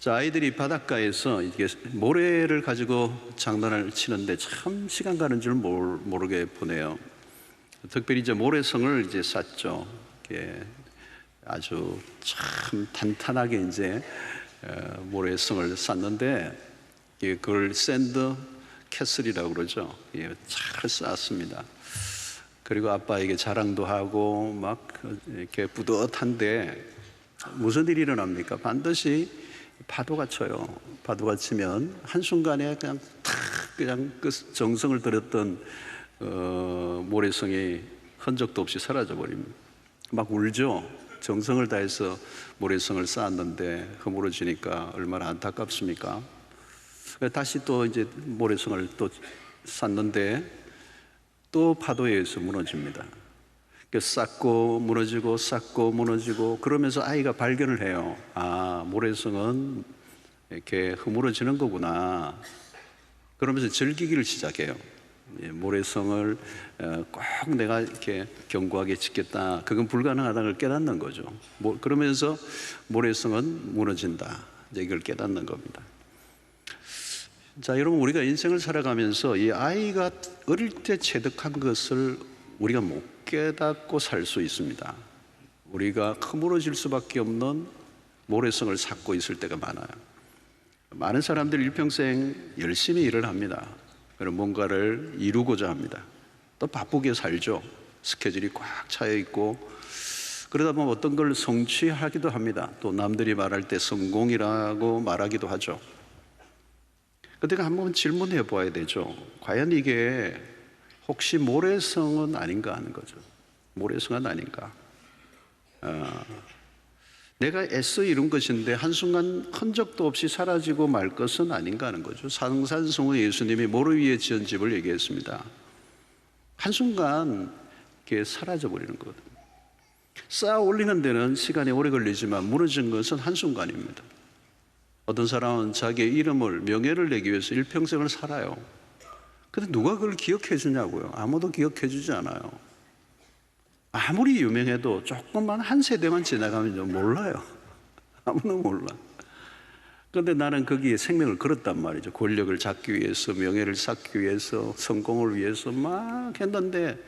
자, 아이들이 바닷가에서 이게 모래를 가지고 장난을 치는데 참 시간 가는 줄 모르게 보내요. 특별히 이제 모래성을 이제 쌓죠. 이게 아주 참 탄탄하게 이제 모래성을 쌓는데 그걸 샌드 캐슬이라고 그러죠. 잘 쌓았습니다. 그리고 아빠에게 자랑도 하고 막 이렇게 뿌듯한데 무슨 일이 일어납니까? 반드시 파도가 쳐요. 파도가 치면 한순간에 그냥 탁 그냥 그 정성을 들였던 모래성이 흔적도 없이 사라져 버립니다. 막 울죠. 정성을 다해서 모래성을 쌓았는데 허물어지니까 얼마나 안타깝습니까? 다시 또 이제 모래성을 또 쌓는데 또 파도에 의해서 무너집니다. 쌓고 무너지고 쌓고 무너지고 그러면서 아이가 발견을 해요. 아, 모래성은 이렇게 허물어지는 거구나. 그러면서 즐기기를 시작해요. 모래성을 꼭 내가 이렇게 견고하게 짓겠다. 그건 불가능하다는 걸 깨닫는 거죠. 그러면서 모래성은 무너진다. 이걸 깨닫는 겁니다. 자, 여러분, 우리가 인생을 살아가면서 이 아이가 어릴 때 체득한 것을 우리가 못 깨닫고 살 수 있습니다. 우리가 허물어질 수밖에 없는 모래성을 쌓고 있을 때가 많아요. 많은 사람들이 일평생 열심히 일을 합니다. 그럼 뭔가를 이루고자 합니다. 또 바쁘게 살죠. 스케줄이 꽉 차여 있고 그러다 보면 어떤 걸 성취하기도 합니다. 또 남들이 말할 때 성공이라고 말하기도 하죠. 그때 한번 질문해 보아야 되죠. 과연 이게 혹시 모래성은 아닌가 하는 거죠. 모래성은 아닌가. 내가 애써 이룬 것인데 한순간 흔적도 없이 사라지고 말 것은 아닌가 하는 거죠. 산산성의 예수님이 모래 위에 지은 집을 얘기했습니다. 한순간 이렇게 사라져 버리는 거거든요. 쌓아 올리는 데는 시간이 오래 걸리지만 무너진 것은 한순간입니다. 어떤 사람은 자기의 이름을, 명예를 내기 위해서 일평생을 살아요. 근데 누가 그걸 기억해 주냐고요. 아무도 기억해 주지 않아요. 아무리 유명해도 조금만 한 세대만 지나가면 몰라요. 아무도 몰라. 그런데 나는 거기에 생명을 걸었단 말이죠. 권력을 잡기 위해서, 명예를 쌓기 위해서, 성공을 위해서 막 했는데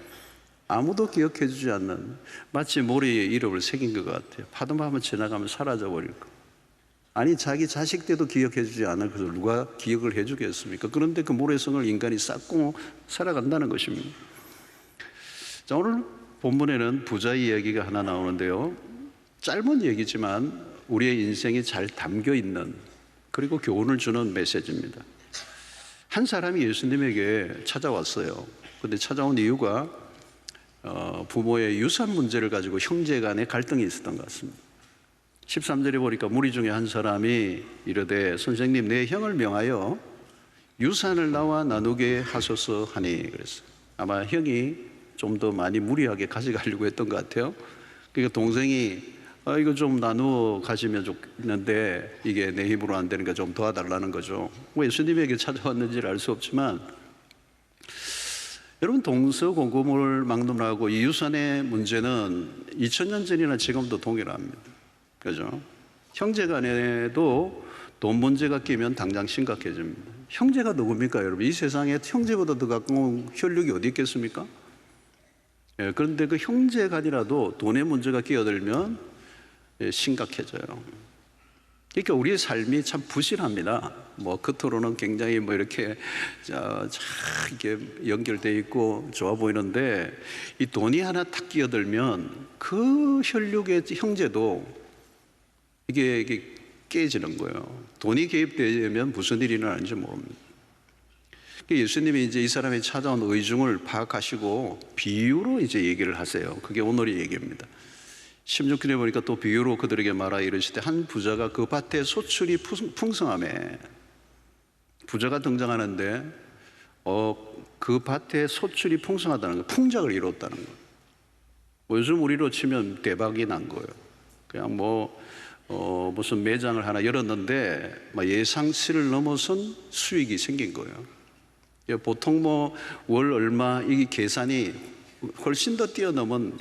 아무도 기억해 주지 않는, 마치 모래에 이름을 새긴 것 같아요. 파도만 한번 지나가면 사라져 버릴 거. 아니, 자기 자식 때도 기억해 주지 않을 것을 누가 기억을 해 주겠습니까? 그런데 그 모래성을 인간이 쌓고 살아간다는 것입니다. 자, 오늘 본문에는 부자 이야기가 하나 나오는데요. 짧은 얘기지만 우리의 인생이 잘 담겨 있는, 그리고 교훈을 주는 메시지입니다. 한 사람이 예수님에게 찾아왔어요. 그런데 찾아온 이유가 부모의 유산 문제를 가지고 형제 간에 갈등이 있었던 것 같습니다. 13절에 보니까 무리 중에 한 사람이 이르되 선생님, 내 형을 명하여 유산을 나와 나누게 하소서 하니 그랬어요. 아마 형이 좀 더 많이 무리하게 가져가려고 했던 것 같아요. 그러니까 동생이 이거 좀 나누어 가시면 좋겠는데 이게 내 힘으로 안 되니까 좀 도와달라는 거죠. 왜 예수님에게 찾아왔는지를 알 수 없지만 여러분, 동서고금을 막론하고 이 유산의 문제는 2000년 전이나 지금도 동일합니다. 그죠? 형제 간에도 돈 문제가 끼면 당장 심각해집니다. 형제가 누굽니까, 여러분? 이 세상에 형제보다 더 가까운 혈육이 어디 있겠습니까? 그런데 그 형제 간이라도 돈의 문제가 끼어들면 심각해져요. 그러니까 우리의 삶이 참 부실합니다. 겉으로는 굉장히 이렇게 이렇게 연결되어 있고 좋아 보이는데 이 돈이 하나 탁 끼어들면 그 혈육의 형제도 이게 깨지는 거예요. 돈이 개입되면 무슨 일이 일어나는지 모릅니다. 예수님이 이제 이 사람이 찾아온 의중을 파악하시고 비유로 이제 얘기를 하세요. 그게 오늘의 얘기입니다. 16절에 보니까 또 비유로 그들에게 말하 이르시되 한 부자가 그 밭에 소출이 풍성하매, 부자가 등장하는데 그 밭에 소출이 풍성하다는 거, 풍작을 이뤘다는 거예요. 요즘 우리로 치면 대박이 난 거예요. 그냥 무슨 매장을 하나 열었는데 예상치를 넘어선 수익이 생긴 거예요. 보통 월 얼마, 이 계산이 훨씬 더 뛰어넘은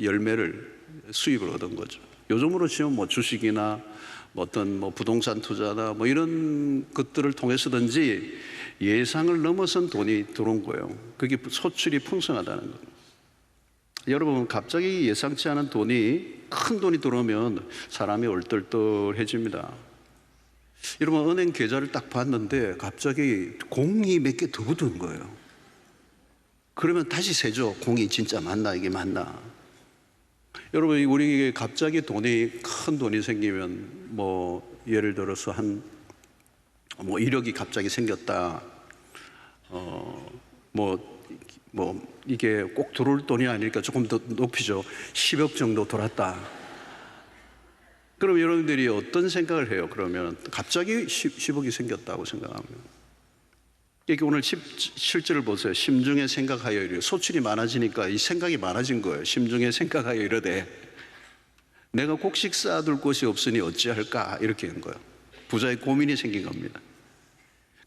열매를 수입을 얻은 거죠. 요즘으로 치면 주식이나 뭐 어떤 뭐 부동산 투자나 뭐 이런 것들을 통해서든지 예상을 넘어선 돈이 들어온 거예요. 그게 소출이 풍성하다는 거예요. 여러분, 갑자기 예상치 않은 돈이, 큰 돈이 들어오면 사람이 얼떨떨해집니다. 여러분, 은행 계좌를 딱 봤는데 갑자기 공이 몇 개 더 붙은 거예요. 그러면 다시 세죠. 공이 진짜 맞나, 이게 맞나. 여러분, 우리에게 갑자기 큰 돈이 생기면 뭐 예를 들어서 뭐 1억이 갑자기 생겼다. 이게 꼭 들어올 돈이 아니니까 조금 더 높이죠. 10억 정도 돌았다. 그럼 여러분들이 어떤 생각을 해요? 그러면 갑자기 10억이 생겼다고 생각하면. 이게 오늘 17절을 보세요. 심중에 생각하여 이르되, 소출이 많아지니까 이 생각이 많아진 거예요. 심중에 생각하여 이르되 내가 곡식 쌓아둘 곳이 없으니 어찌할까, 이렇게 한 거예요. 부자의 고민이 생긴 겁니다.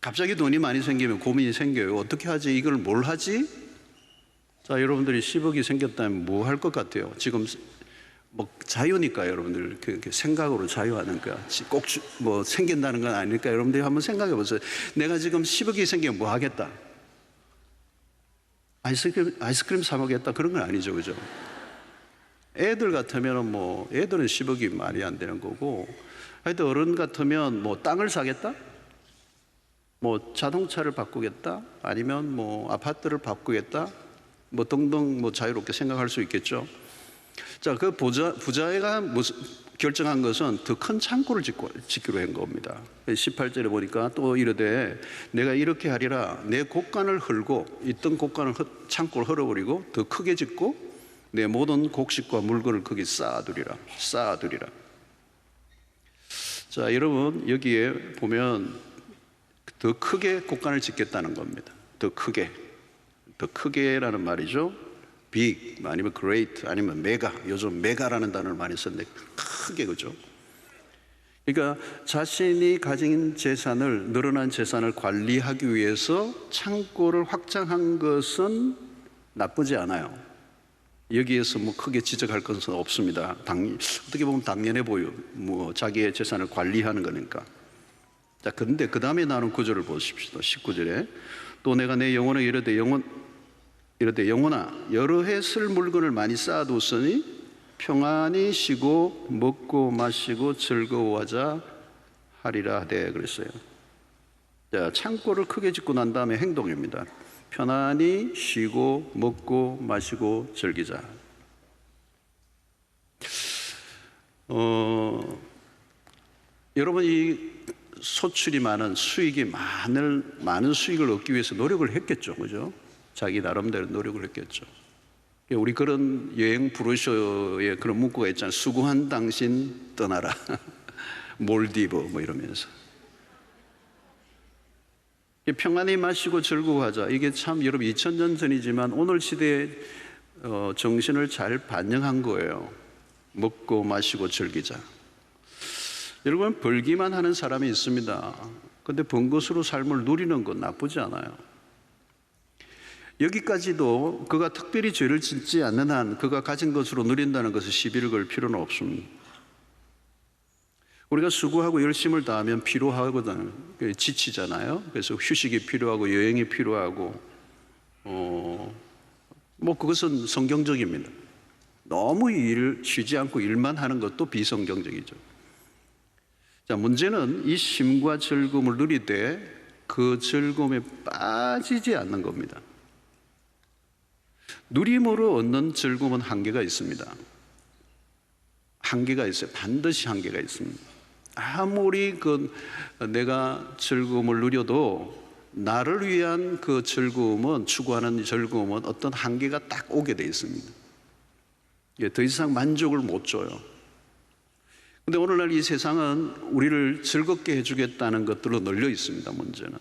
갑자기 돈이 많이 생기면 고민이 생겨요. 어떻게 하지? 이걸 뭘 하지? 자, 여러분들이 10억이 생겼다면 뭐 할 것 같아요? 지금 뭐 자유니까, 여러분들 그 생각으로 자유하는 거야. 꼭 뭐 생긴다는 건 아니니까 여러분들이 한번 생각해 보세요. 내가 지금 10억이 생기면 뭐 하겠다? 아이스크림 사 먹겠다, 그런 건 아니죠, 그죠? 애들 같으면 뭐 애들은 10억이 말이 안 되는 거고, 하여튼 어른 같으면 뭐 땅을 사겠다, 뭐 자동차를 바꾸겠다, 아니면 뭐 아파트를 바꾸겠다, 뭐 등등 뭐 자유롭게 생각할 수 있겠죠. 자, 그 부자가 결정한 것은 더 큰 창고를 짓기로 한 겁니다. 18절에 보니까 또 이르되 내가 이렇게 하리라, 내 곡간을 헐고 있던 창고를 헐어버리고 더 크게 짓고 내 모든 곡식과 물건을 거기 쌓아두리라. 자, 여러분, 여기에 보면 더 크게 곡간을 짓겠다는 겁니다. 더 크게라는 말이죠. big 아니면 great 아니면 mega, 요즘 메가라는 단어를 많이 썼는데 크게, 그죠? 그러니까 자신이 가진 늘어난 재산을 관리하기 위해서 창고를 확장한 것은 나쁘지 않아요. 여기에서 뭐 크게 지적할 것은 없습니다. 어떻게 보면 당연해 보여. 뭐 자기의 재산을 관리하는 거니까. 자, 그런데 그 다음에 나오는 구절을 보십시오. 19절에 또 내가 내 영혼에 이르되 영혼아, 여러 해 쓸 물건을 많이 쌓아뒀으니 평안히 쉬고 먹고 마시고 즐거워하자 하리라 하되, 그랬어요. 자, 창고를 크게 짓고 난 다음에 행동입니다. 편안히 쉬고 먹고 마시고 즐기자. 여러분, 이 소출이 많은, 수익이 많은 수익을 얻기 위해서 노력을 했겠죠, 그죠? 자기 나름대로 노력을 했겠죠. 우리 그런 여행 브로셔에 그런 문구가 있잖아요. 수고한 당신 떠나라. 몰디브 뭐 이러면서. 평안히 마시고 즐거워하자. 이게 참 여러분 2000년 전이지만 오늘 시대의 정신을 잘 반영한 거예요. 먹고 마시고 즐기자. 여러분, 벌기만 하는 사람이 있습니다. 근데 번 것으로 삶을 누리는 건 나쁘지 않아요. 여기까지도 그가 특별히 죄를 짓지 않는 한 그가 가진 것으로 누린다는 것을 시비를 걸 필요는 없습니다. 우리가 수고하고 열심을 다하면 피로하거든, 지치잖아요. 그래서 휴식이 필요하고 여행이 필요하고 뭐 그것은 성경적입니다. 너무 쉬지 않고 일만 하는 것도 비성경적이죠. 자, 문제는 이 쉼과 즐거움을 누릴 때 그 즐거움에 빠지지 않는 겁니다. 누림으로 얻는 즐거움은 한계가 있습니다. 한계가 있어요. 반드시 한계가 있습니다. 아무리 내가 즐거움을 누려도 나를 위한 그 즐거움은, 추구하는 즐거움은 어떤 한계가 딱 오게 돼 있습니다. 더 이상 만족을 못 줘요. 근데 오늘날 이 세상은 우리를 즐겁게 해주겠다는 것들로 널려 있습니다. 문제는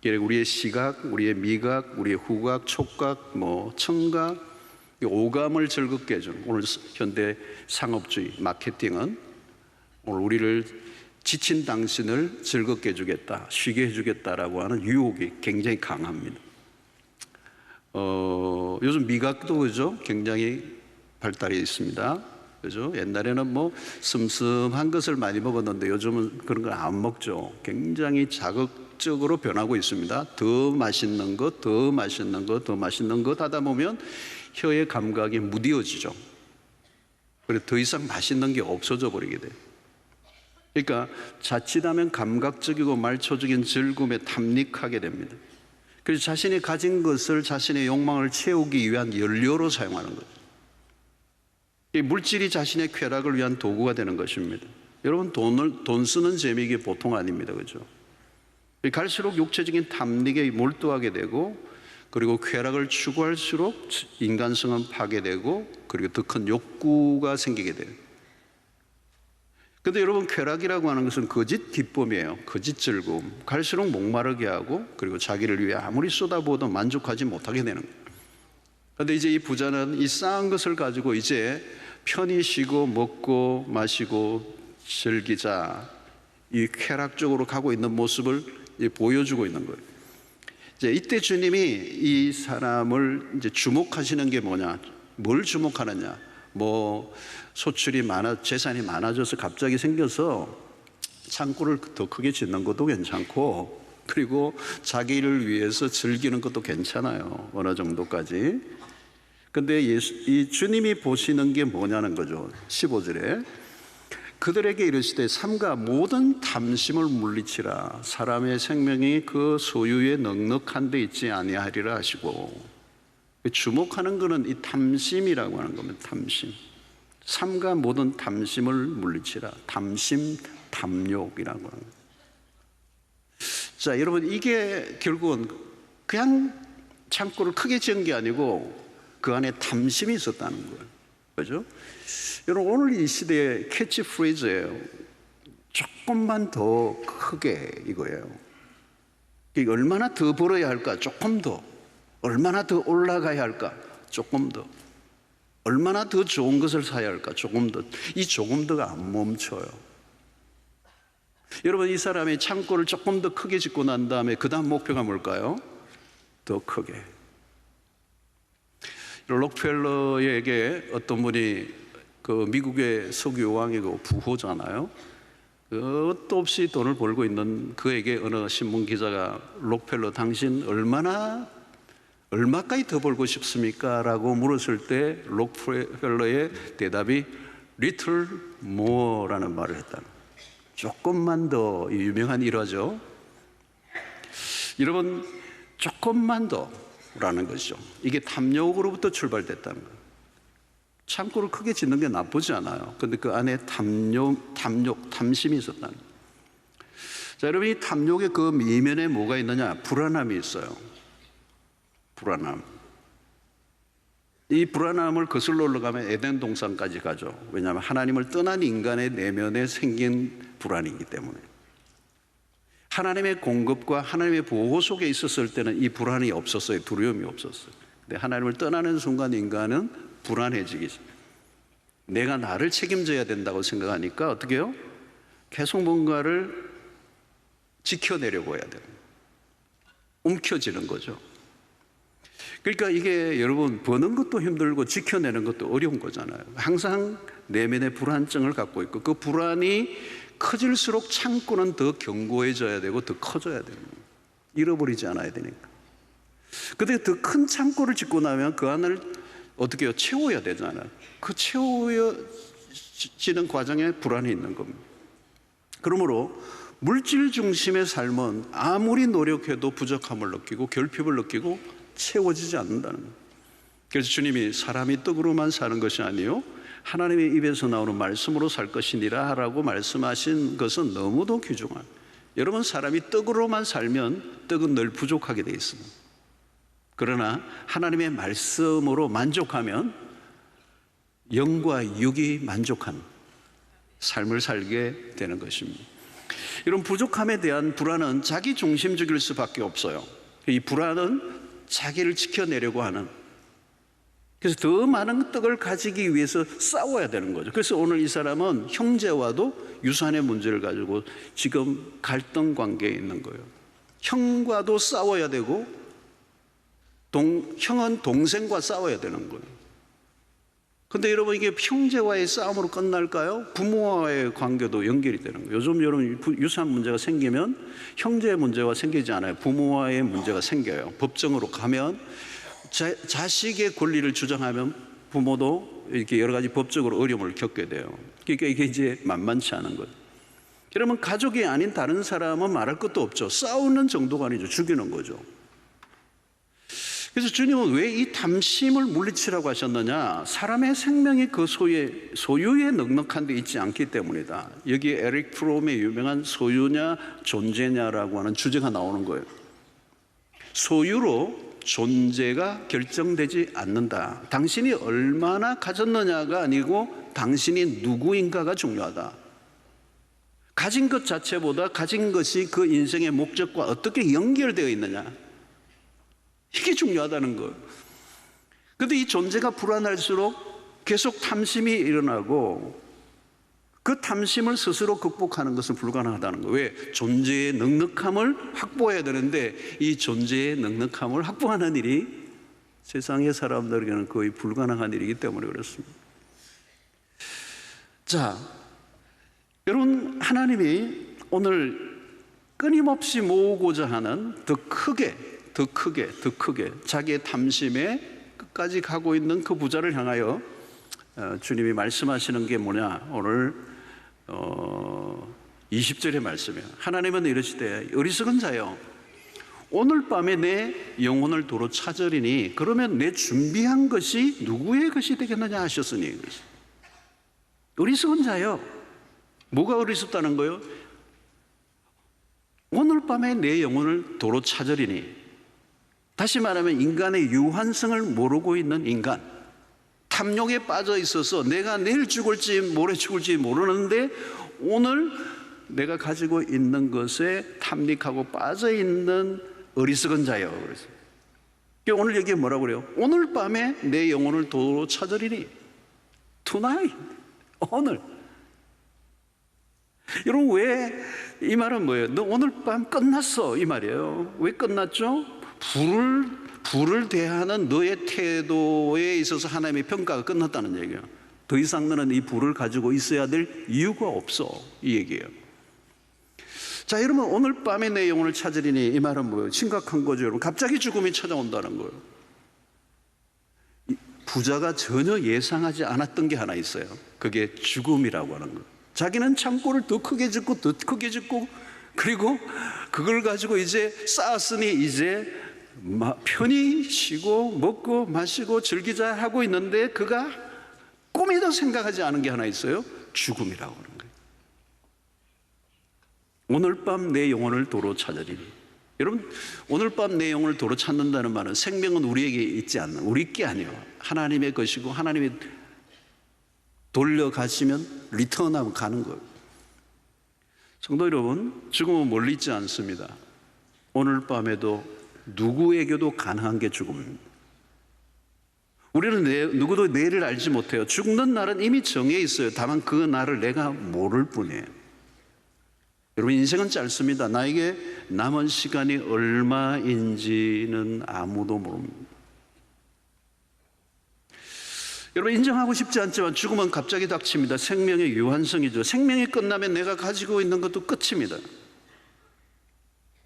우리의 시각, 우리의 미각, 우리의 후각, 촉각, 뭐 청각, 오감을 즐겁게 해주는, 오늘 현대 상업주의 마케팅은 오늘 우리를 지친 당신을 즐겁게 해주겠다, 쉬게 해주겠다라고 하는 유혹이 굉장히 강합니다. 요즘 미각도 그죠? 굉장히 발달해 있습니다. 그죠? 옛날에는 뭐 슴슴한 것을 많이 먹었는데 요즘은 그런 걸 안 먹죠. 굉장히 자극적으로 변하고 있습니다. 더 맛있는 것, 더 맛있는 것, 더 맛있는 것 하다 보면 혀의 감각이 무뎌지죠. 그래서 더 이상 맛있는 게 없어져 버리게 돼요. 그러니까 자칫하면 감각적이고 말초적인 즐거움에 탐닉하게 됩니다. 그래서 자신이 가진 것을 자신의 욕망을 채우기 위한 연료로 사용하는 거죠. 이 물질이 자신의 쾌락을 위한 도구가 되는 것입니다. 여러분, 돈 쓰는 재미 이게 보통 아닙니다. 그죠? 갈수록 육체적인 탐닉에 몰두하게 되고, 그리고 쾌락을 추구할수록 인간성은 파괴되고, 그리고 더 큰 욕구가 생기게 돼요. 근데 여러분, 쾌락이라고 하는 것은 거짓 기쁨이에요. 거짓 즐거움. 갈수록 목마르게 하고, 그리고 자기를 위해 아무리 쏟아부어도 만족하지 못하게 되는 거예요. 그런데 이제 이 부자는 이 쌓은 것을 가지고 이제 편히 쉬고 먹고 마시고 즐기자, 이 쾌락적으로 가고 있는 모습을 보여주고 있는 거예요. 이제 이때 주님이 이 사람을 이제 주목하시는 게 뭐냐? 뭘 주목하느냐? 뭐 소출이 많아, 재산이 많아져서 갑자기 생겨서 창고를 더 크게 짓는 것도 괜찮고, 그리고 자기를 위해서 즐기는 것도 괜찮아요. 어느 정도까지. 근데 이 주님이 보시는 게 뭐냐는 거죠. 15절에 그들에게 이르시되 삼가 모든 탐심을 물리치라. 사람의 생명이 그 소유에 넉넉한 데 있지 아니하리라 하시고, 주목하는 것은 이 탐심이라고 하는 겁니다. 탐심. 삼가 모든 탐심을 물리치라. 탐심, 탐욕이라고 하는 거예요. 자, 여러분, 이게 결국은 그냥 창고를 크게 지은 게 아니고 그 안에 탐심이 있었다는 거예요. 그죠? 여러분, 오늘 이 시대의 캐치프레이즈예요. 조금만 더 크게, 이거예요. 이게 얼마나 더 벌어야 할까? 조금 더. 얼마나 더 올라가야 할까? 조금 더. 얼마나 더 좋은 것을 사야 할까? 조금 더. 이 조금 더가 안 멈춰요. 여러분, 이 사람이 창고를 조금 더 크게 짓고 난 다음에 그 다음 목표가 뭘까요? 더 크게. 록펠러에게 어떤 분이 그 미국의 석유 왕이고 부호잖아요. 끝도 없이 돈을 벌고 있는 그에게 어느 신문 기자가 록펠러 당신 얼마까지 더 벌고 싶습니까? 라고 물었을 때 록펠러의 대답이 little more라는 말을 했다는, 조금만 더. 유명한 일화죠. 여러분, 조금만 더 라는 것이죠. 이게 탐욕으로부터 출발됐다는 거예요. 창고를 크게 짓는 게 나쁘지 않아요. 근데 그 안에 탐심이 있었다는 거예요. 자, 여러분, 이 탐욕의 그 이면에 뭐가 있느냐? 불안함이 있어요. 불안함. 이 불안함을 거슬러 올라가면 에덴 동산까지 가죠. 왜냐하면 하나님을 떠난 인간의 내면에 생긴 불안이기 때문에. 하나님의 공급과 하나님의 보호 속에 있었을 때는 이 불안이 없었어요. 두려움이 없었어요. 근데 하나님을 떠나는 순간 인간은 불안해지기 시작해요. 내가 나를 책임져야 된다고 생각하니까 어떻게 해요? 계속 뭔가를 지켜내려고 해야 돼요. 움켜쥐는 거죠. 그러니까 이게 여러분, 버는 것도 힘들고 지켜내는 것도 어려운 거잖아요. 항상 내면의 불안증을 갖고 있고, 그 불안이 커질수록 창고는 더 견고해져야 되고 더 커져야 되는 거예요. 잃어버리지 않아야 되니까. 근데 더 큰 창고를 짓고 나면 그 안을 어떻게 해요? 채워야 되잖아요. 그 채워지는 과정에 불안이 있는 겁니다. 그러므로 물질 중심의 삶은 아무리 노력해도 부족함을 느끼고 결핍을 느끼고 채워지지 않는다는 거예요. 그래서 주님이 사람이 떡으로만 사는 것이 아니요 하나님의 입에서 나오는 말씀으로 살 것이니라 라고 말씀하신 것은 너무도 귀중한, 여러분, 사람이 떡으로만 살면 떡은 늘 부족하게 돼 있습니다. 그러나 하나님의 말씀으로 만족하면 영과 육이 만족한 삶을 살게 되는 것입니다. 이런 부족함에 대한 불안은 자기 중심적일 수밖에 없어요. 이 불안은 자기를 지켜내려고 하는, 그래서 더 많은 떡을 가지기 위해서 싸워야 되는 거죠. 그래서 오늘 이 사람은 형제와도 유산의 문제를 가지고 지금 갈등 관계에 있는 거예요. 형과도 싸워야 되고 형은 동생과 싸워야 되는 거예요. 근데 여러분, 이게 형제와의 싸움으로 끝날까요? 부모와의 관계도 연결이 되는 거예요. 요즘 여러분 유산 문제가 생기면 형제의 문제가 생기지 않아요. 부모와의 문제가 생겨요. 법정으로 가면 자식의 권리를 주장하면 부모도 이렇게 여러 가지 법적으로 어려움을 겪게 돼요. 그러니까 이게 이제 만만치 않은 거예요. 그러면 가족이 아닌 다른 사람은 말할 것도 없죠. 싸우는 정도가 아니죠. 죽이는 거죠. 그래서 주님은 왜 이 탐심을 물리치라고 하셨느냐? 사람의 생명이 그 소유에 넉넉한 데 있지 않기 때문이다. 여기 에릭 프롬의 유명한 소유냐 존재냐라고 하는 주제가 나오는 거예요. 소유로 존재가 결정되지 않는다. 당신이 얼마나 가졌느냐가 아니고 당신이 누구인가가 중요하다. 가진 것 자체보다 가진 것이 그 인생의 목적과 어떻게 연결되어 있느냐, 이게 중요하다는 거예요. 그런데 이 존재가 불안할수록 계속 탐심이 일어나고 그 탐심을 스스로 극복하는 것은 불가능하다는 거예요. 왜? 존재의 넉넉함을 확보해야 되는데 이 존재의 넉넉함을 확보하는 일이 세상의 사람들에게는 거의 불가능한 일이기 때문에 그렇습니다. 자, 여러분, 하나님이 오늘 끊임없이 모으고자 하는 더 크게 자기의 탐심에 끝까지 가고 있는 그 부자를 향하여 주님이 말씀하시는 게 뭐냐? 오늘 20절의 말씀이에요. 하나님은 이러시되 어리석은 자여, 오늘 밤에 내 영혼을 도로 찾으리니 그러면 내 준비한 것이 누구의 것이 되겠느냐 하셨으니. 어리석은 자여, 뭐가 어리석다는 거예요? 오늘 밤에 내 영혼을 도로 찾으리니, 다시 말하면 인간의 유한성을 모르고 있는 인간, 탐욕에 빠져 있어서 내가 내일 죽을지 모레 죽을지 모르는데 오늘 내가 가지고 있는 것에 탐닉하고 빠져 있는 어리석은 자요. 그래서 오늘 여기에 뭐라고 그래요? 오늘 밤에 내 영혼을 도로 찾으리니. Tonight, 오늘. 여러분, 왜 이 말은 뭐예요? 너 오늘 밤 끝났어, 이 말이에요. 왜 끝났죠? 불을 대하는 너의 태도에 있어서 하나님의 평가가 끝났다는 얘기예요. 더 이상 너는 이 불을 가지고 있어야 될 이유가 없어, 이 얘기예요. 자, 여러분, 오늘 밤에 내 영혼을 찾으리니, 이 말은 뭐예요? 심각한 거죠, 여러분. 갑자기 죽음이 찾아온다는 거예요. 부자가 전혀 예상하지 않았던 게 하나 있어요. 그게 죽음이라고 하는 거예요. 자기는 창고를 더 크게 짓고 더 크게 짓고 그리고 그걸 가지고 이제 쌓았으니 이제 편히 쉬고 먹고 마시고 즐기자 하고 있는데 그가 꿈에도 생각하지 않은 게 하나 있어요. 죽음이라고 하는 거예요. 오늘 밤 내 영혼을 도로 찾으리니. 여러분, 오늘 밤 내 영혼을 도로 찾는다는 말은 생명은 우리에게 있지 않는, 우리 게 아니에요. 하나님의 것이고 하나님이 돌려가시면 리턴하면 가는 거예요. 성도 여러분, 죽음은 멀리 있지 않습니다. 오늘 밤에도 누구에게도 가능한 게 죽음입니다. 우리는 누구도 내일을 알지 못해요. 죽는 날은 이미 정해 있어요. 다만 그 날을 내가 모를 뿐이에요. 여러분, 인생은 짧습니다. 나에게 남은 시간이 얼마인지는 아무도 모릅니다. 여러분, 인정하고 싶지 않지만 죽음은 갑자기 닥칩니다. 생명의 유한성이죠. 생명이 끝나면 내가 가지고 있는 것도 끝입니다.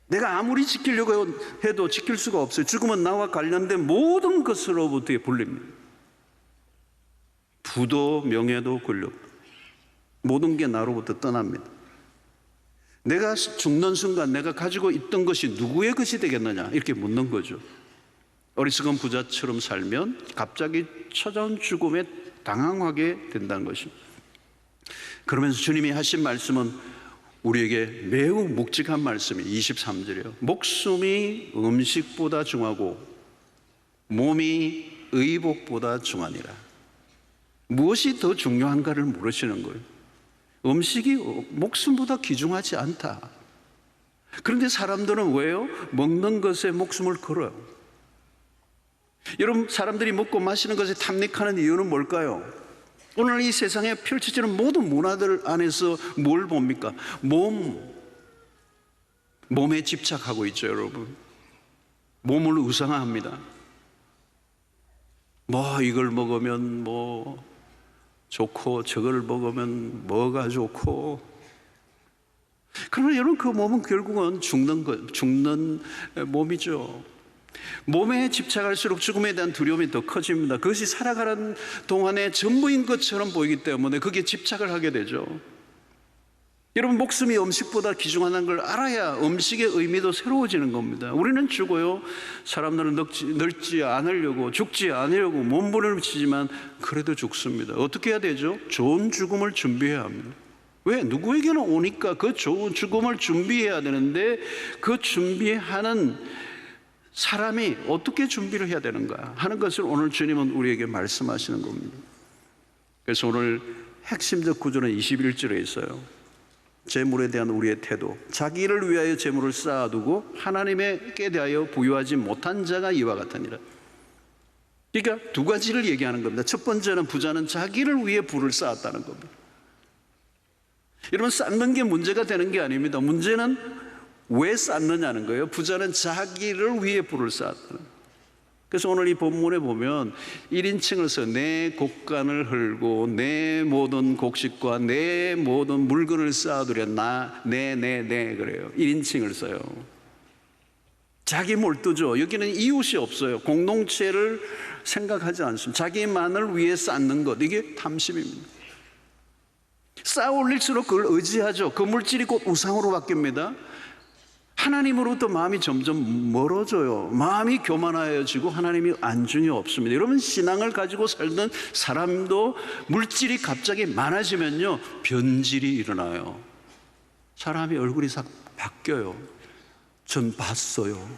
내가 아무리 지키려고 해도 지킬 수가 없어요. 죽음은 나와 관련된 모든 것으로부터 불립니다. 부도, 명예도, 권력, 모든 게 나로부터 떠납니다. 내가 죽는 순간 내가 가지고 있던 것이 누구의 것이 되겠느냐, 이렇게 묻는 거죠. 어리석은 부자처럼 살면 갑자기 찾아온 죽음에 당황하게 된다는 것입니다. 그러면서 주님이 하신 말씀은 우리에게 매우 묵직한 말씀이 23절이에요. 목숨이 음식보다 중하고 몸이 의복보다 중하니라. 무엇이 더 중요한가를 물으시는 거예요. 음식이 목숨보다 귀중하지 않다. 그런데 사람들은 왜요? 먹는 것에 목숨을 걸어요. 여러분, 사람들이 먹고 마시는 것에 탐닉하는 이유는 뭘까요? 오늘 이 세상에 펼쳐지는 모든 문화들 안에서 뭘 봅니까? 몸에 집착하고 있죠, 여러분. 몸을 우상화합니다. 이걸 먹으면 좋고 저걸 먹으면 뭐가 좋고. 그러면 여러분 그 몸은 결국은 죽는 몸이죠. 몸에 집착할수록 죽음에 대한 두려움이 더 커집니다. 그것이 살아가는 동안의 전부인 것처럼 보이기 때문에 거기에 집착을 하게 되죠. 여러분 목숨이 음식보다 귀중하다는 걸 알아야 음식의 의미도 새로워지는 겁니다. 우리는 죽어요. 사람들은 늙지 않으려고, 죽지 않으려고 몸부림치지만 그래도 죽습니다. 어떻게 해야 되죠? 좋은 죽음을 준비해야 합니다. 왜? 누구에게는 오니까 그 좋은 죽음을 준비해야 되는데 그 준비하는 사람이 어떻게 준비를 해야 되는가 하는 것을 오늘 주님은 우리에게 말씀하시는 겁니다. 그래서 오늘 핵심적 구조는 21절에 있어요. 재물에 대한 우리의 태도. 자기를 위하여 재물을 쌓아두고 하나님께 대하여 부유하지 못한 자가 이와 같으니라. 그러니까 두 가지를 얘기하는 겁니다. 첫 번째는 부자는 자기를 위해 부를 쌓았다는 겁니다. 여러분 쌓는 게 문제가 되는 게 아닙니다. 문제는 왜 쌓느냐는 거예요. 부자는 자기를 위해 부를 쌓았다는 거예요. 그래서 오늘 이 본문에 보면 1인칭을 써요. 내 곡간을 헐고 내 모든 곡식과 내 모든 물건을 쌓아두려 내 그래요. 1인칭을 써요. 자기 몰두죠. 여기는 이웃이 없어요. 공동체를 생각하지 않습니다. 자기만을 위해 쌓는 것, 이게 탐심입니다. 쌓아 올릴수록 그걸 의지하죠. 그 물질이 곧 우상으로 바뀝니다. 하나님으로부터 마음이 점점 멀어져요. 마음이 교만하여지고 하나님이 안중이 없습니다. 여러분 신앙을 가지고 살던 사람도 물질이 갑자기 많아지면요 변질이 일어나요. 사람이 얼굴이 싹 바뀌어요. 전 봤어요.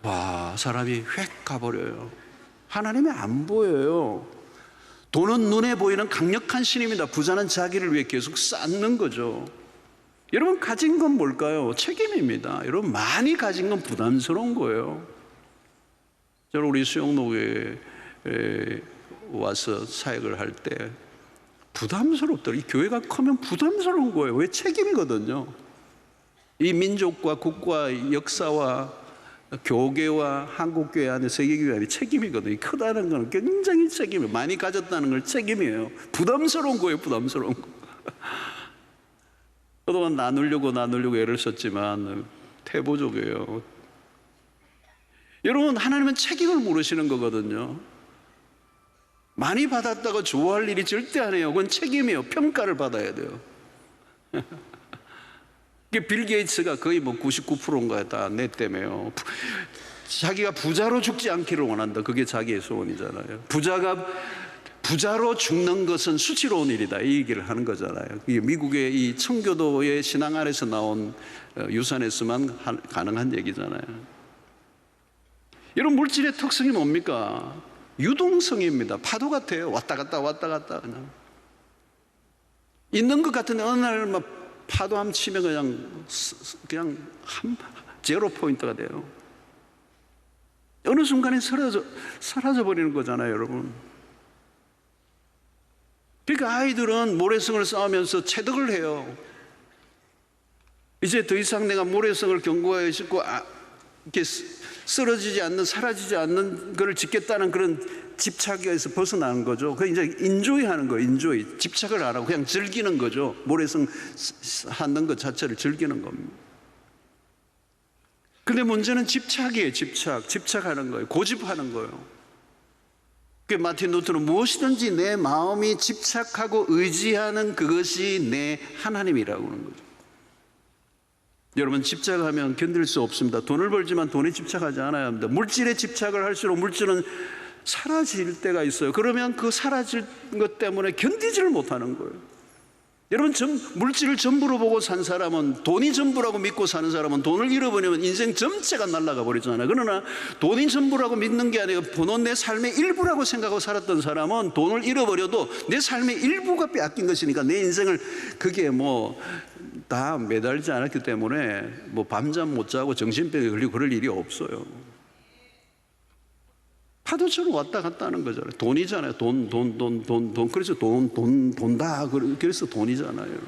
와, 사람이 휙 가버려요. 하나님이 안 보여요. 돈은 눈에 보이는 강력한 신입니다. 부자는 자기를 위해 계속 쌓는 거죠. 여러분 가진 건 뭘까요? 책임입니다. 여러분 많이 가진 건 부담스러운 거예요. 저는 우리 수영로에 와서 사역을 할 때 부담스럽더라고요. 이 교회가 크면 부담스러운 거예요. 왜? 책임이거든요. 이 민족과 국가 역사와 교계와 한국교회 안에 세계교회 안에 책임이거든요. 크다는 건 굉장히 책임이에요. 많이 가졌다는 걸 책임이에요. 부담스러운 거예요. 부담스러운 거. 그동안 나누려고 애를 썼지만 태보족이에요. 여러분 하나님은 책임을 물으시는 거거든요. 많이 받았다고 좋아할 일이 절대 아니에요. 그건 책임이에요. 평가를 받아야 돼요. 빌 게이츠가 거의 99%인가 다 내 때문에요. 자기가 부자로 죽지 않기를 원한다. 그게 자기의 소원이잖아요. 부자로 죽는 것은 수치로운 일이다. 이 얘기를 하는 거잖아요. 미국의 이 청교도의 신앙 안에서 나온 유산에서만 가능한 얘기잖아요. 여러분 물질의 특성이 뭡니까? 유동성입니다. 파도 같아요. 왔다 갔다 그냥. 있는 것 같은데 어느 날 막 파도 한번 치면 그냥 제로 포인트가 돼요. 어느 순간에 사라져 버리는 거잖아요, 여러분. 그러니까 아이들은 모래성을 쌓으면서 체득을 해요. 이제 더 이상 내가 모래성을 견고하게 짓고 이렇게 쓰러지지 않는, 사라지지 않는 걸 짓겠다는 그런 집착에서 벗어나는 거죠. 그 이제 인조이 하는 거예요. 인조이. 집착을 안 하고 그냥 즐기는 거죠. 모래성 하는 것 자체를 즐기는 겁니다. 근데 문제는 집착이에요. 집착하는 거예요. 고집하는 거예요. 그 마틴 루터는 무엇이든지 내 마음이 집착하고 의지하는 그것이 내 하나님이라고 하는 거죠. 여러분 집착하면 견딜 수 없습니다. 돈을 벌지만 돈에 집착하지 않아야 합니다. 물질에 집착을 할수록 물질은 사라질 때가 있어요. 그러면 그 사라질 것 때문에 견디지를 못하는 거예요. 여러분 물질을 전부로 보고 산 사람은, 돈이 전부라고 믿고 사는 사람은 돈을 잃어버리면 인생 전체가 날아가 버리잖아요. 그러나 돈이 전부라고 믿는 게 아니고 돈은 내 삶의 일부라고 생각하고 살았던 사람은 돈을 잃어버려도 내 삶의 일부가 빼앗긴 것이니까 내 인생을 그게 다 매달지 않았기 때문에 밤잠 못 자고 정신병에 걸리고 그럴 일이 없어요. 파도처럼 왔다 갔다 하는 거잖아요. 돈이잖아요. 돈. 그래서 돈다. 그래서 돈이잖아요.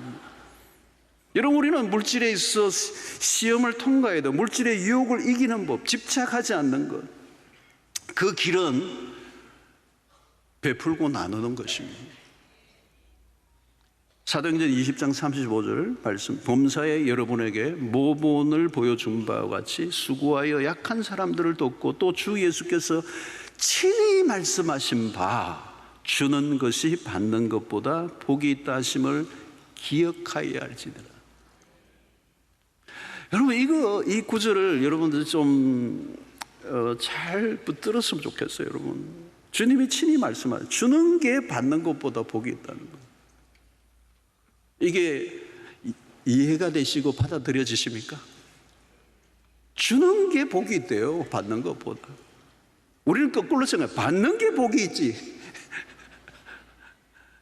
여러분 우리는 물질에 있어 시험을 통과해야 돼요. 물질의 유혹을 이기는 법, 집착하지 않는 것. 그 길은 베풀고 나누는 것입니다. 사도행전 20장 35절 말씀, 범사에 여러분에게 모본을 보여준 바와 같이 수고하여 약한 사람들을 돕고 또 주 예수께서 친히 말씀하신 바 주는 것이 받는 것보다 복이 있다 하심을 기억하여야 할지니라. 여러분, 이 구절을 여러분들 좀 잘 붙들었으면 좋겠어요. 여러분, 주님이 친히 말씀하세요. 주는 게 받는 것보다 복이 있다는 거. 이게 이해가 되시고 받아들여지십니까? 주는 게 복이 있대요, 받는 것보다. 우리는 거꾸로 생각해요. 받는 게 복이 있지.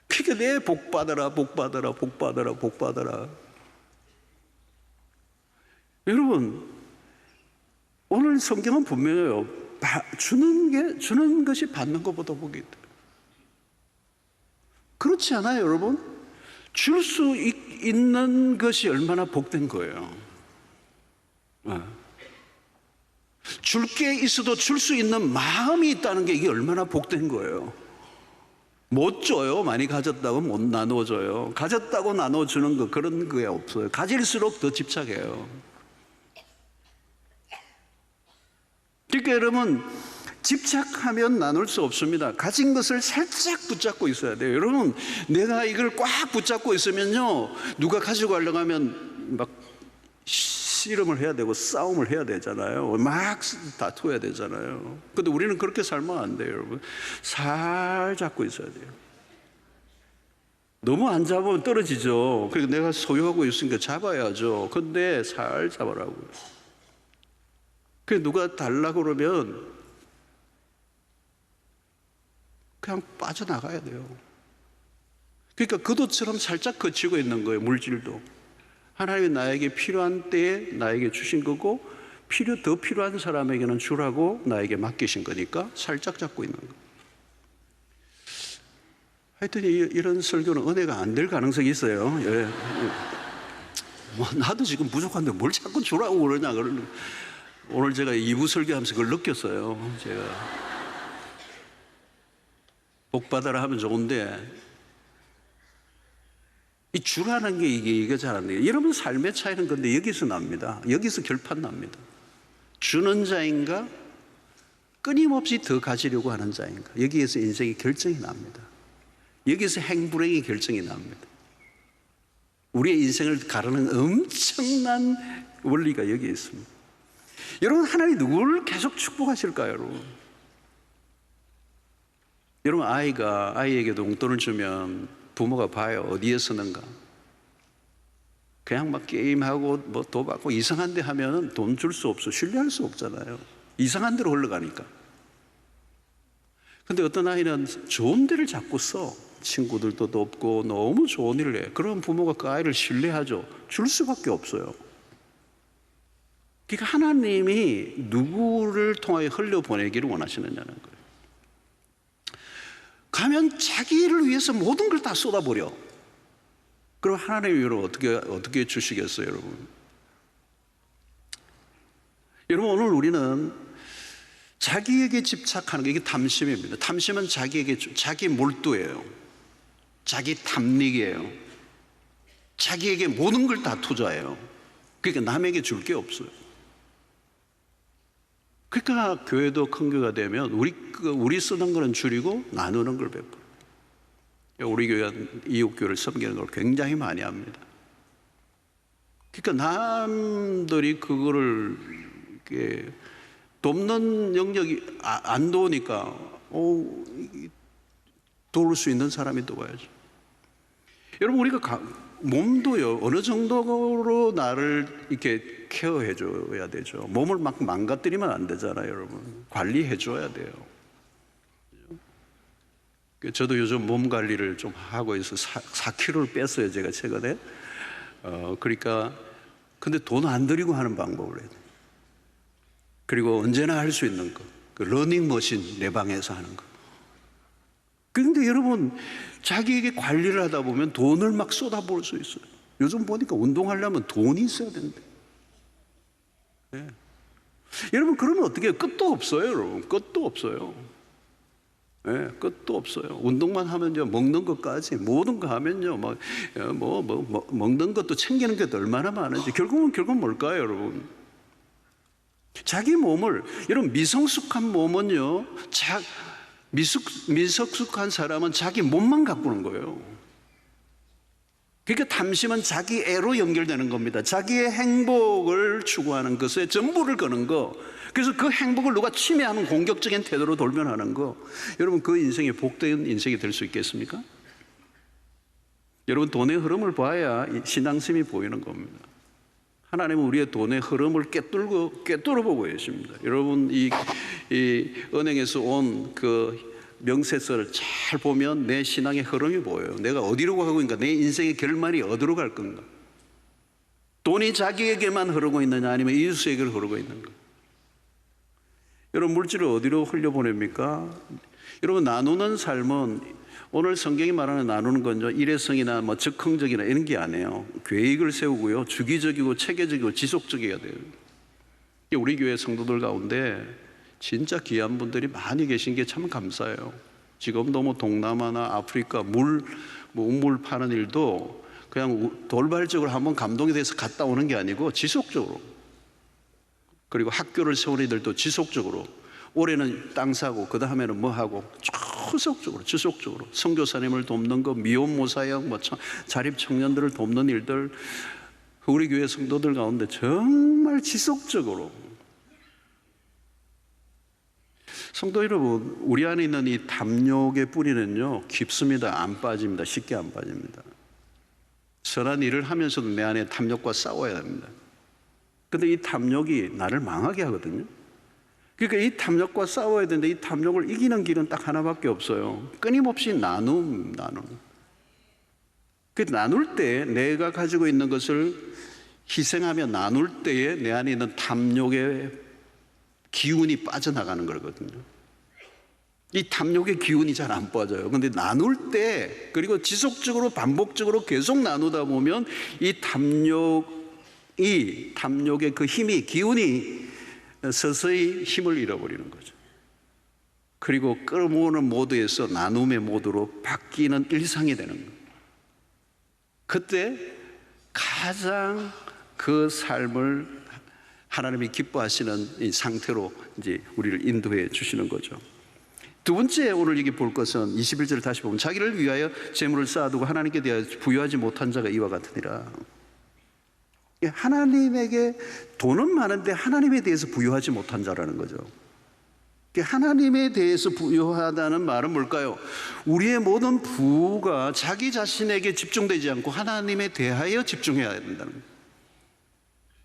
그러니까 내 복 받아라, 복 받아라, 복 받아라, 복 받아라. 여러분, 오늘 성경은 분명해요. 주는 것이 받는 것보다 복이 있다. 그렇지 않아요, 여러분? 줄 수 있는 것이 얼마나 복된 거예요. 줄 게 있어도 줄 수 있는 마음이 있다는 게 이게 얼마나 복된 거예요. 못 줘요. 많이 가졌다고 못 나눠줘요. 가졌다고 나눠주는 거, 그런 게 없어요. 가질수록 더 집착해요. 그러니까 여러분, 집착하면 나눌 수 없습니다. 가진 것을 살짝 붙잡고 있어야 돼요. 여러분, 내가 이걸 꽉 붙잡고 있으면요, 누가 가지고 가려고 하면 막 씨름을 해야 되고 싸움을 해야 되잖아요. 막 다투어야 되잖아요. 근데 우리는 그렇게 살면 안 돼요, 여러분. 살 잡고 있어야 돼요. 너무 안 잡으면 떨어지죠. 그러니까 내가 소유하고 있으니까 잡아야죠. 근데 살 잡으라고요. 그래서 누가 달라고 그러면 그냥 빠져나가야 돼요. 그러니까 그도처럼 살짝 거치고 있는 거예요. 물질도 하나님이 나에게 필요한 때에 나에게 주신 거고, 더 필요한 사람에게는 주라고 나에게 맡기신 거니까 살짝 잡고 있는 거예요. 하여튼 이런 설교는 은혜가 안 될 가능성이 있어요. 예. 뭐 나도 지금 부족한데 뭘 자꾸 주라고 그러냐. 오늘 제가 2부 설교하면서 그걸 느꼈어요. 제가 복 받아라 하면 좋은데 이 주라는 게 이게 잘 안 돼요. 여러분 삶의 차이는 근데 여기서 납니다. 여기서 결판 납니다. 주는 자인가, 끊임없이 더 가지려고 하는 자인가, 여기에서 인생의 결정이 납니다. 여기서 행불행의 결정이 납니다. 우리의 인생을 가르는 엄청난 원리가 여기에 있습니다. 여러분, 하나님이 누구를 계속 축복하실까요, 여러분? 여러분, 아이에게 용돈을 주면 부모가 봐요. 어디에 쓰는가. 그냥 막 게임하고 뭐 돈 받고 이상한 데 하면 돈 줄 수 없어. 신뢰할 수 없잖아요. 이상한 데로 흘러가니까. 근데 어떤 아이는 좋은 데를 자꾸 써. 친구들도 없고 너무 좋은 일을 해. 그럼 부모가 그 아이를 신뢰하죠. 줄 수밖에 없어요. 그러니까 하나님이 누구를 통하여 흘려보내기를 원하시느냐는 거예요. 가면 자기를 위해서 모든 걸 다 쏟아버려. 그럼 하나님이 여러분 어떻게 주시겠어요, 여러분? 여러분, 오늘 우리는 자기에게 집착하는 게, 이게 탐심입니다. 탐심은 자기 몰두예요. 자기 탐닉이에요. 자기에게 모든 걸 다 투자해요. 그러니까 남에게 줄 게 없어요. 그러니까 교회도 큰 교회가 되면 우리 쓰는 거는 줄이고 나누는 걸 베풀어요. 우리 교회는 이웃교회를 섬기는 걸 굉장히 많이 합니다. 그러니까 남들이 그거를 이렇게 돕는 영역이 안 도우니까 도울 수 있는 사람이 도와야죠. 여러분, 우리가 몸도요, 어느 정도로 나를 이렇게 케어해 줘야 되죠. 몸을 막 망가뜨리면 안 되잖아요, 여러분. 관리해 줘야 돼요. 저도 요즘 몸 관리를 좀 하고 있어서 4kg를 뺐어요, 제가 최근에. 그러니까 근데 돈 안 들이고 하는 방법을 해야 돼요. 그리고 언제나 할 수 있는 거, 그 러닝머신 내 방에서 하는 거. 그런데 여러분, 자기에게 관리를 하다 보면 돈을 막 쏟아부을 수 있어요. 요즘 보니까 운동하려면 돈이 있어야 된대. 네. 여러분, 그러면 어떻게 해요? 끝도 없어요, 여러분. 끝도 없어요. 예, 끝도 없어요. 운동만 하면요, 먹는 것까지 모든 거 하면요, 먹는 것도 챙기는 것도 얼마나 많은지 결국은 뭘까요, 여러분? 자기 몸을, 여러분, 미성숙한 몸은요, 미성숙한 사람은 자기 몸만 가꾸는 거예요. 그러니까 탐심은 자기 애로 연결되는 겁니다. 자기의 행복을 추구하는 것에 전부를 거는 거. 그래서 그 행복을 누가 침해하는 공격적인 태도로 돌변하는 거. 여러분, 그 인생이 복된 인생이 될 수 있겠습니까? 여러분, 돈의 흐름을 봐야 신앙심이 보이는 겁니다. 하나님은 우리의 돈의 흐름을 꿰뚫어 보고 계십니다. 여러분, 이 은행에서 온 그 명세서를 잘 보면 내 신앙의 흐름이 보여요. 내가 어디로 가고 있는가? 내 인생의 결말이 어디로 갈 건가? 돈이 자기에게만 흐르고 있느냐, 아니면 이웃에게 흐르고 있는가? 여러분, 물질을 어디로 흘려보냅니까? 여러분, 나누는 삶은, 오늘 성경이 말하는 나누는 건요, 일회성이나 즉흥적이나 이런 게 아니에요. 계획을 세우고요, 주기적이고 체계적이고 지속적이어야 돼요. 우리 교회 성도들 가운데 진짜 귀한 분들이 많이 계신 게 참 감사해요. 지금도 동남아나 아프리카 우물 파는 일도 그냥 돌발적으로 한번 감동이 돼서 갔다 오는 게 아니고 지속적으로, 그리고 학교를 세우는 이들도 지속적으로, 올해는 땅 사고 그 다음에는 뭐 하고 지속적으로 선교사님을 돕는 거, 미혼모사역, 자립 청년들을 돕는 일들, 우리 교회 성도들 가운데 정말 지속적으로. 성도 여러분, 우리 안에 있는 이 탐욕의 뿌리는요, 깊습니다. 안 빠집니다. 쉽게 안 빠집니다. 선한 일을 하면서도 내 안에 탐욕과 싸워야 합니다. 근데 이 탐욕이 나를 망하게 하거든요. 그러니까 이 탐욕과 싸워야 되는데, 이 탐욕을 이기는 길은 딱 하나밖에 없어요. 끊임없이 나눔. 그 나눌 때, 내가 가지고 있는 것을 희생하며 나눌 때에 내 안에 있는 탐욕의 기운이 빠져나가는 거거든요. 이 탐욕의 기운이 잘 안 빠져요. 근데 나눌 때, 그리고 지속적으로 반복적으로 계속 나누다 보면 이 탐욕의 그 힘이, 기운이 서서히 힘을 잃어버리는 거죠. 그리고 끌어모으는 모드에서 나눔의 모드로 바뀌는 일상이 되는 거예요. 그때 가장 그 삶을 하나님이 기뻐하시는 이 상태로 이제 우리를 인도해 주시는 거죠. 두 번째, 오늘 여기 볼 것은 21절을 다시 보면, 자기를 위하여 재물을 쌓아두고 하나님께 대하여 부유하지 못한 자가 이와 같으니라. 하나님에게 돈은 많은데 하나님에 대해서 부유하지 못한 자라는 거죠. 하나님에 대해서 부유하다는 말은 뭘까요? 우리의 모든 부가 자기 자신에게 집중되지 않고 하나님에 대하여 집중해야 된다는 거예요.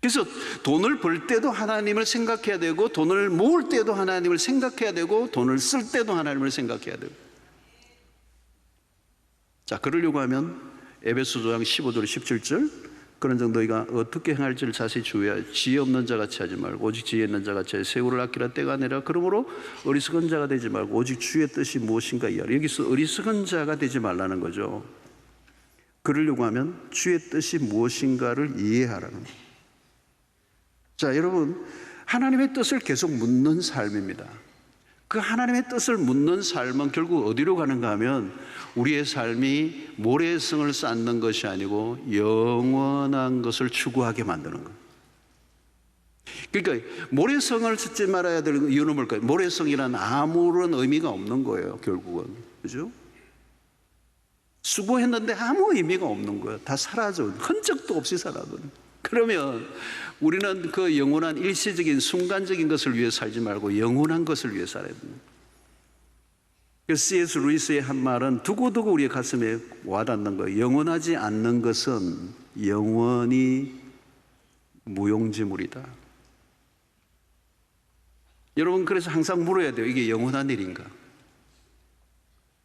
그래서 돈을 벌 때도 하나님을 생각해야 되고, 돈을 모을 때도 하나님을 생각해야 되고, 돈을 쓸 때도 하나님을 생각해야 되고. 자, 그러려고 하면 에베소서 15절 17절, 그런즉 너희가 어떻게 행할지를 자세히 주의하여 지혜 없는 자같이 하지 말고 오직 지혜 있는 자같이 하여 세월을 아끼라 때가 아니라. 그러므로 어리석은 자가 되지 말고 오직 주의 뜻이 무엇인가 이하라. 여기서 어리석은 자가 되지 말라는 거죠. 그러려고 하면 주의 뜻이 무엇인가를 이해하라는 거예요. 자, 여러분, 하나님의 뜻을 계속 묻는 삶입니다. 그 하나님의 뜻을 묻는 삶은 결국 어디로 가는가 하면, 우리의 삶이 모래성을 쌓는 것이 아니고 영원한 것을 추구하게 만드는 거예요. 그러니까 모래성을 짓지 말아야 될 이유는 뭘까요? 모래성이란 아무런 의미가 없는 거예요, 결국은. 그죠? 수고했는데 아무 의미가 없는 거예요. 다 사라져. 흔적도 없이 사라져. 그러면 우리는 그 영원한 일시적인 순간적인 것을 위해 살지 말고 영원한 것을 위해 살아야 됩니다. C.S. 루이스의 한 말은 두고두고 우리의 가슴에 와닿는 거예요. 영원하지 않는 것은 영원히 무용지물이다. 여러분, 그래서 항상 물어야 돼요. 이게 영원한 일인가?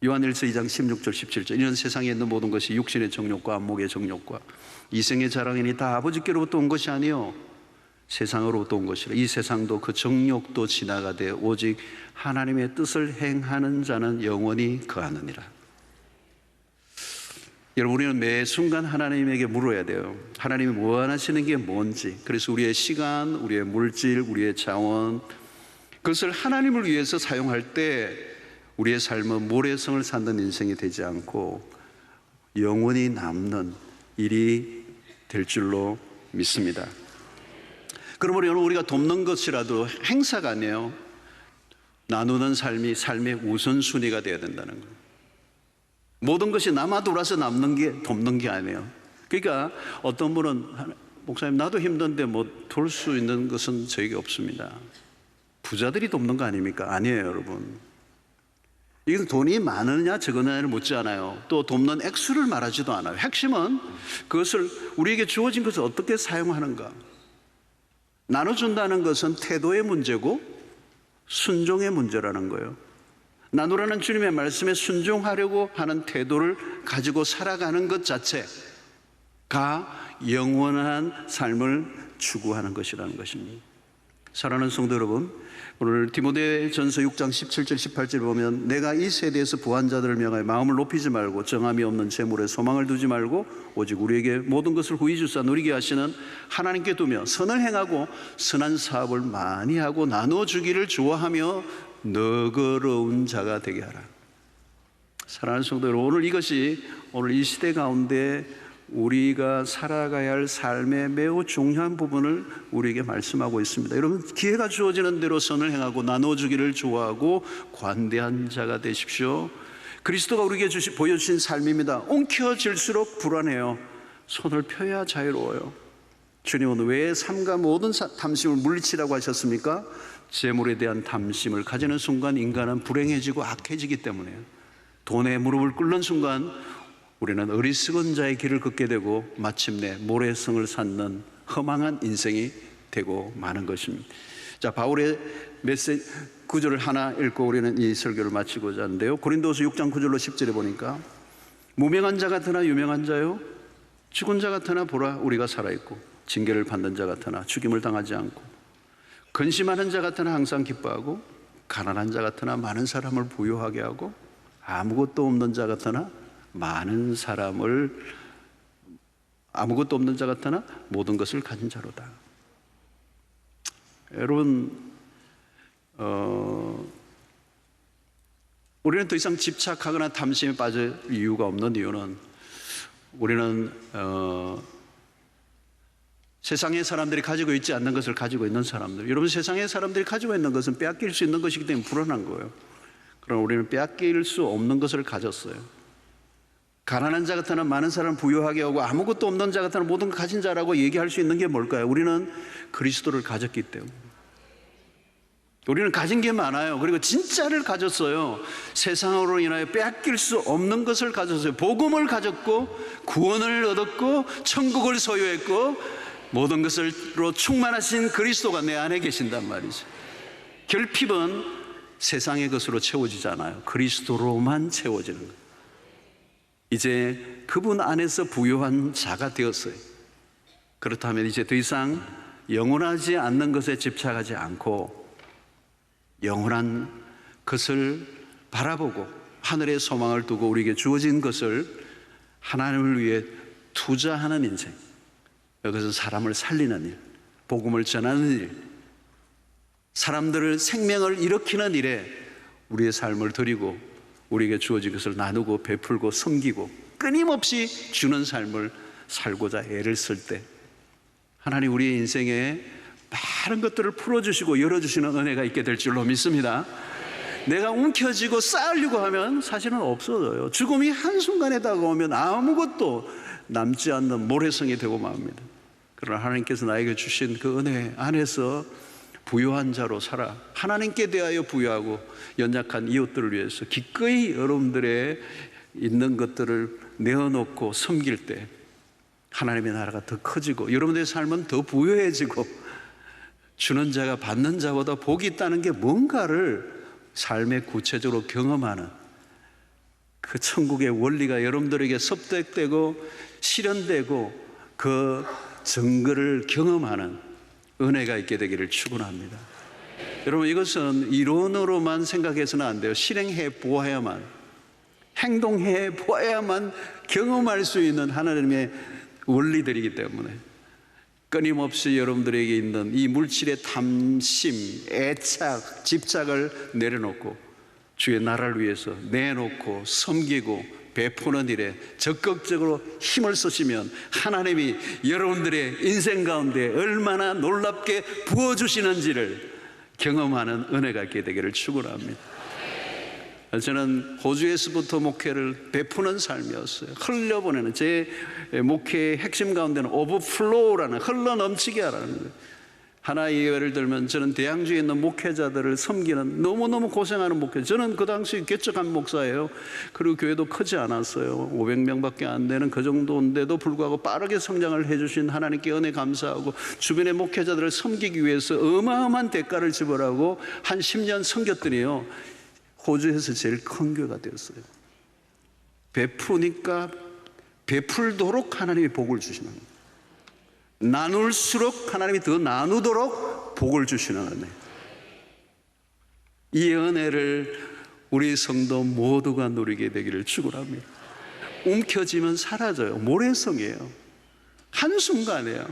요한일서 2장 16절 17절, 이런 세상에 있는 모든 것이 육신의 정욕과 안목의 정욕과 이생의 자랑이니 다 아버지께로부터 온 것이 아니요 세상으로부터 온 것이라. 이 세상도 그 정욕도 지나가되 오직 하나님의 뜻을 행하는 자는 영원히 거하느니라. 여러분, 우리는 매 순간 하나님에게 물어야 돼요. 하나님이 원하시는 게 뭔지. 그래서 우리의 시간, 우리의 물질, 우리의 자원, 그것을 하나님을 위해서 사용할 때 우리의 삶은 모래성을 쌓는 인생이 되지 않고 영원히 남는 일이 될 줄로 믿습니다. 그러므로 여러분, 우리가 돕는 것이라도 행사가 아니에요. 나누는 삶이 삶의 우선순위가 되어야 된다는 거예요. 모든 것이 남아 돌아서 남는 게 돕는 게 아니에요. 그러니까 어떤 분은 목사님 나도 힘든데 뭐 돌 수 있는 것은 저에게 없습니다. 부자들이 돕는 거 아닙니까? 아니에요, 여러분. 이건 돈이 많으냐 적으냐를 묻지 않아요. 또 돕는 액수를 말하지도 않아요. 핵심은 그것을 우리에게 주어진 것을 어떻게 사용하는가. 나눠준다는 것은 태도의 문제고 순종의 문제라는 거예요. 나누라는 주님의 말씀에 순종하려고 하는 태도를 가지고 살아가는 것 자체가 영원한 삶을 추구하는 것이라는 것입니다. 사랑하는 성도 여러분, 오늘 디모데전서 6장 17절 18절 보면 내가 이 세대에서 부한 자들을 명하여 마음을 높이지 말고 정함이 없는 재물에 소망을 두지 말고 오직 우리에게 모든 것을 후히 주사 누리게 하시는 하나님께 두며 선을 행하고 선한 사업을 많이 하고 나누어 주기를 좋아하며 너그러운 자가 되게 하라. 사랑하는 성도 여러분, 오늘 이것이 오늘 이 시대 가운데 우리가 살아가야 할 삶의 매우 중요한 부분을 우리에게 말씀하고 있습니다. 여러분, 기회가 주어지는 대로 선을 행하고 나눠주기를 좋아하고 관대한 자가 되십시오. 그리스도가 우리에게 보여주신 삶입니다. 움켜질수록 불안해요. 손을 펴야 자유로워요. 주님은 왜 삶과 모든 탐심을 물리치라고 하셨습니까? 재물에 대한 탐심을 가지는 순간 인간은 불행해지고 악해지기 때문에요. 돈에 무릎을 꿇는 순간 우리는 어리석은 자의 길을 걷게 되고 마침내 모래성을 쌓는 허망한 인생이 되고 마는 것입니다. 자, 바울의 메시지 구절을 하나 읽고 우리는 이 설교를 마치고자 하는데요. 고린도서 6장 9절로 10절에 보니까 무명한 자 같으나 유명한 자요, 죽은 자 같으나 보라 우리가 살아있고 징계를 받는 자 같으나 죽임을 당하지 않고 근심하는 자 같으나 항상 기뻐하고 가난한 자 같으나 많은 사람을 부유하게 하고 아무것도 없는 자 같으나 많은 사람을 아무것도 없는 자 같으나 모든 것을 가진 자로다. 여러분, 우리는 더 이상 집착하거나 탐심에 빠질 이유가 없는 이유는 우리는 세상의 사람들이 가지고 있지 않는 것을 가지고 있는 사람들. 여러분, 세상의 사람들이 가지고 있는 것은 빼앗길 수 있는 것이기 때문에 불안한 거예요. 그러나 우리는 빼앗길 수 없는 것을 가졌어요. 가난한 자 같으나 많은 사람을 부유하게 하고 아무것도 없는 자 같으나 모든 걸 가진 자라고 얘기할 수 있는 게 뭘까요? 우리는 그리스도를 가졌기 때문에. 우리는 가진 게 많아요. 그리고 진짜를 가졌어요. 세상으로 인하여 빼앗길 수 없는 것을 가졌어요. 복음을 가졌고 구원을 얻었고 천국을 소유했고 모든 것으로 충만하신 그리스도가 내 안에 계신단 말이죠. 결핍은 세상의 것으로 채워지잖아요. 그리스도로만 채워지는 거예요. 이제 그분 안에서 부유한 자가 되었어요. 그렇다면 이제 더 이상 영원하지 않는 것에 집착하지 않고 영원한 것을 바라보고 하늘의 소망을 두고 우리에게 주어진 것을 하나님을 위해 투자하는 인생, 이것은 사람을 살리는 일, 복음을 전하는 일, 사람들을 생명을 일으키는 일에 우리의 삶을 드리고 우리에게 주어진 것을 나누고 베풀고 섬기고 끊임없이 주는 삶을 살고자 애를 쓸 때 하나님 우리의 인생에 많은 것들을 풀어주시고 열어주시는 은혜가 있게 될 줄로 믿습니다. 내가 움켜쥐고 쌓으려고 하면 사실은 없어져요. 죽음이 한순간에 다가오면 아무것도 남지 않는 모래성이 되고 맙니다. 그러나 하나님께서 나에게 주신 그 은혜 안에서 부유한 자로 살아 하나님께 대하여 부유하고 연약한 이웃들을 위해서 기꺼이 여러분들의 있는 것들을 내어놓고 섬길 때 하나님의 나라가 더 커지고 여러분들의 삶은 더 부유해지고 주는 자가 받는 자보다 복이 있다는 게 뭔가를 삶에 구체적으로 경험하는 그 천국의 원리가 여러분들에게 섭득되고 실현되고 그 증거를 경험하는 은혜가 있게 되기를 축원합니다. 여러분, 이것은 이론으로만 생각해서는 안 돼요. 실행해 보아야만, 행동해 보아야만 경험할 수 있는 하나님의 원리들이기 때문에 끊임없이 여러분들에게 있는 이 물질의 탐심, 애착, 집착을 내려놓고 주의 나라를 위해서 내놓고 섬기고 베푸는 일에 적극적으로 힘을 쓰시면 하나님이 여러분들의 인생 가운데 얼마나 놀랍게 부어주시는지를 경험하는 은혜가 있게 되기를 축원합니다. 저는 호주에서부터 목회를 베푸는 삶이었어요. 흘려보내는, 제 목회의 핵심 가운데는 오버플로우라는, 흘러넘치게 하라는 거예요. 하나의 예를 들면 저는 대양주에 있는 목회자들을 섬기는, 너무너무 고생하는 목회, 저는 그 당시 개척한 목사예요. 그리고 교회도 크지 않았어요. 500명밖에 안 되는 그 정도인데도 불구하고 빠르게 성장을 해주신 하나님께 은혜 감사하고, 주변의 목회자들을 섬기기 위해서 어마어마한 대가를 지불하고 한 10년 섬겼더니요, 호주에서 제일 큰 교회가 되었어요. 베푸니까 베풀도록 하나님이 복을 주시는 거예요. 나눌수록 하나님이 더 나누도록 복을 주시는 은혜. 이 은혜를 우리 성도 모두가 누리게 되기를 축원합니다. 움켜쥐면 사라져요. 모래성이에요. 한순간이에요.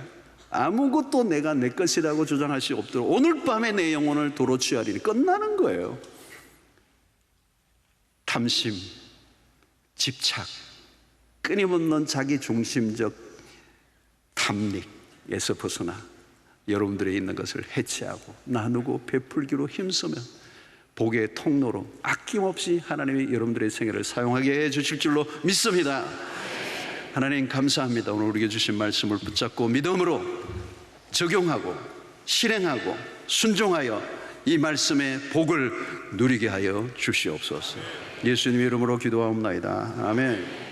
아무것도 내가 내 것이라고 주장할 수 없도록 오늘 밤에 내 영혼을 도로 취하리니 끝나는 거예요. 탐심, 집착, 끊임없는 자기 중심적 탐닉에서 벗어나 여러분들의 있는 것을 해체하고 나누고 베풀기로 힘쓰면 복의 통로로 아낌없이 하나님이 여러분들의 생애를 사용하게 해 주실 줄로 믿습니다. 하나님 감사합니다. 오늘 우리에게 주신 말씀을 붙잡고 믿음으로 적용하고 실행하고 순종하여 이 말씀의 복을 누리게 하여 주시옵소서. 예수님의 이름으로 기도하옵나이다. 아멘.